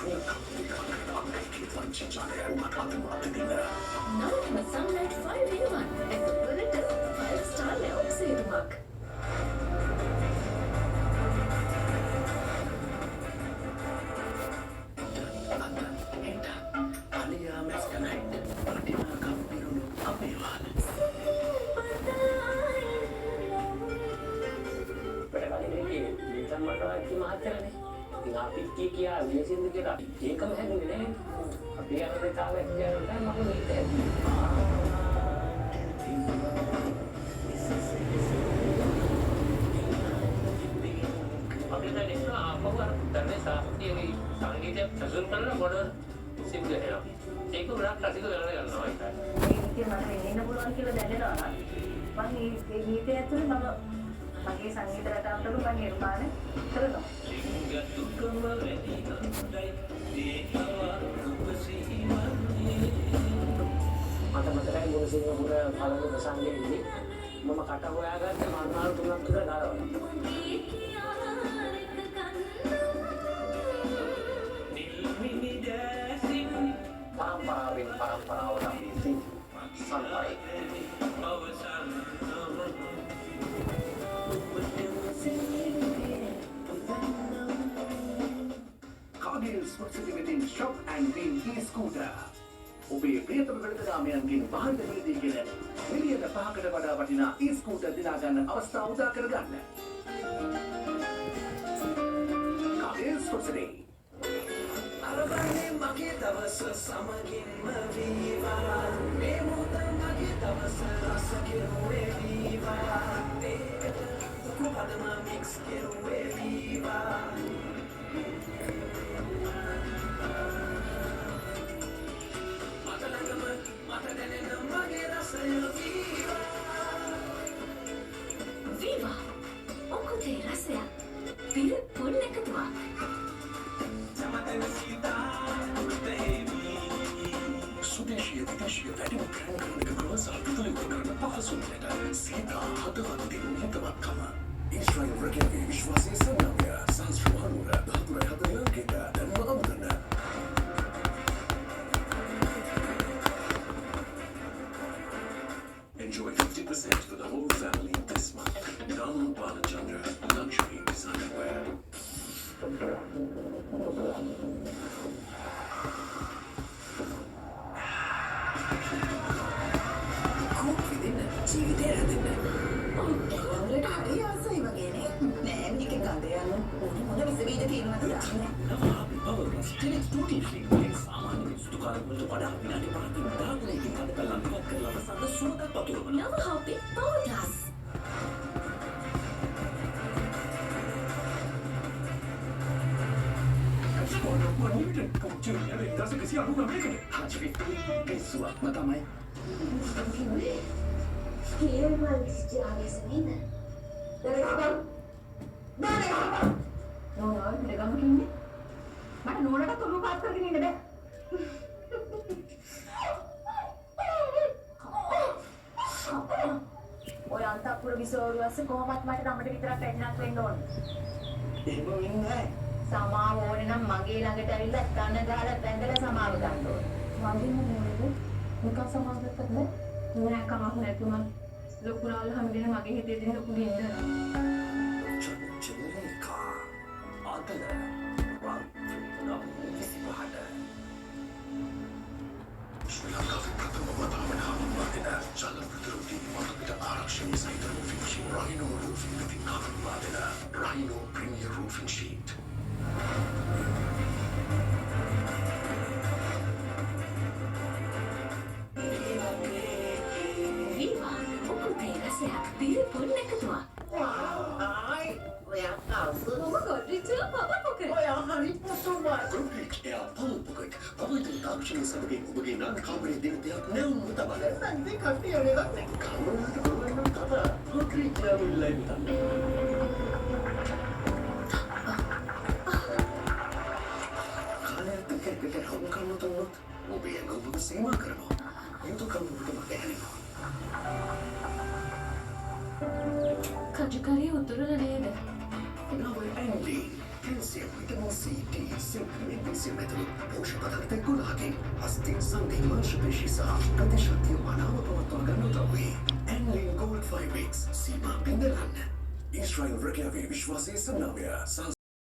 නවතම Sunlight 5-in-1 ඇතුළට 5-star ලැබුම් සේරුමක්. Ngapi kia biasin kita jengkel kan ini tapi yang kita lihat jangan kan makan itu අපි දැන් ඉන්න අපවර දන්නේ සාහිත්‍යයේ සංගීතය සසුන් කරන මොඩර් සිංහල එනවා. ඒක ගොඩක් රසික කරලා ගන්නවා ඒකයි. මේ ගීතේ මට එන්න පුළුවන් කියලා දැනෙනවා. මම මේ ගීතය ඇතුලේ මම මගේ සංගීත රටාවට මම නිර්මාණය කරනවා. මට මතකයි මොනසිංහ පුර පළමු සංගීතෙදි මම කට හොයාගත්තේ මන්නාල් තුනක් විතර ගානවා. Paramparawan ambisi Sunlight. Cargill Sportsity within Shop and Green e-scooter. ඔබේ ප්‍රියතම වෙළඳාමයන්ගෙන් වාහන දෙවලදී ගෙන මිලියන 5කට වඩා වටිනා e-scooter දිනා ගන්න අවස්ථාව උදා කරගන්න. Cargill Sportsity. අරබන්නේ මගේ දවස සමගින්ම වීවා මේ මොහොත මගේ දවස රස කෙරුවේ වීවා ඒකට දුක පදම මික්ස් කෙරුවේ වීවා මට ළඟම මට දැනෙන මගේ රසය වීවා වීවා ඔකේ රසය පිර පොල් එකතුවක්. Sudeshia Videshia වැඩිම ප්‍රාණික ග්‍රෝසාර්ථකව කරන පහසුවෙන්ට සීතා හදවතින් හිතවත්කම ඊශ්වරය රැකේ විශ්වාසයේ සම්මානය සංස්කෘතිය ධාතුවේ හදලකේ දැන්ම අමතන Enjoy 50% for the whole family this month. Donald Balachandra Luxury Designer Wear. ජීවිතය හැදෙන්න. ඔයාලට හරි ආසයි වගේනේ. නෑ මේක ගඳ යන මොන විසබීජ තියෙනවද දන්නේ නෑ. අවරස් ටෙලෙක්ස් ප්‍රෝටීන් ෂේක් සාමාන්‍ය සුදුකාරක වලට වඩා විනාඩි 5කින් 10 ගුණයකින් කඩ කළා ඉවත් කරලා වසඟ සුවඳක් පතුරවන. නව හොපි පවුඩර්ස්. ඔය අන්තපුර විසෝරුවස්ස කොහොමත් මට ගමට විතරක් වැඩිනක් වෙන්න ඕන. එහෙම වෙන්නේ නැහැ. සමාව ඕනේ නම් මගේ ළඟට ඇවිල්ලා කන ගහලා බැඳලා සමාව ගන්න ඕන. වඳින්න නේද? නිකන් සමාව ගත්තද? නෑ කමක් නැතුම ලොකුලාල හැමදේම මගේ හිතේ දෙන ලොකු දෙන්න. චචලේකා ආතල රන් නම් විසිපහට ශ්‍රී ලංකාවේ ප්‍රථම වතාවට හමුවන ජල ප්‍රතිරෝධී මතකට ආරක්ෂණය සහිත roofing sheet Rhino roofing within carbon වාදන Rhino Premier roofing sheet වීවා ඔකේ රසයක් පිර පොල් එකතුවක්. Godrej Air Power Pocket පවතින තාක්ෂණික සමගින් ඔබගේ නාන කාමරයේ දින දෙයක් නැවුම් තබන. සංදි කට්ටිය නෙවෙයි. කාමරයට ගොඩනගන තව Godrej Air ලයිව් තමයි. කාලයක් දෙකකට හම් කරන තුනත් ඔබේ අඟුම සීමා කරනවා. යුතුයකම් ඔබට මතහැරෙනවා. කජුකරිය උතුරන නේද? Now Andy, can see with the NCT zinc magnesium ඇතුළු පෝෂක පදාර්ථ 11කින් අස්ථි සංධි මාංශ පේශි සහ ප්‍රතිශක්තිය මනාව පවත්වා ගන්න උදව් වේ. Anlin Gold 5X සීමා බිඳ ගන්න. ඊශ්‍රායල් රැකියාවේ විශ්වාසයේ සනාවය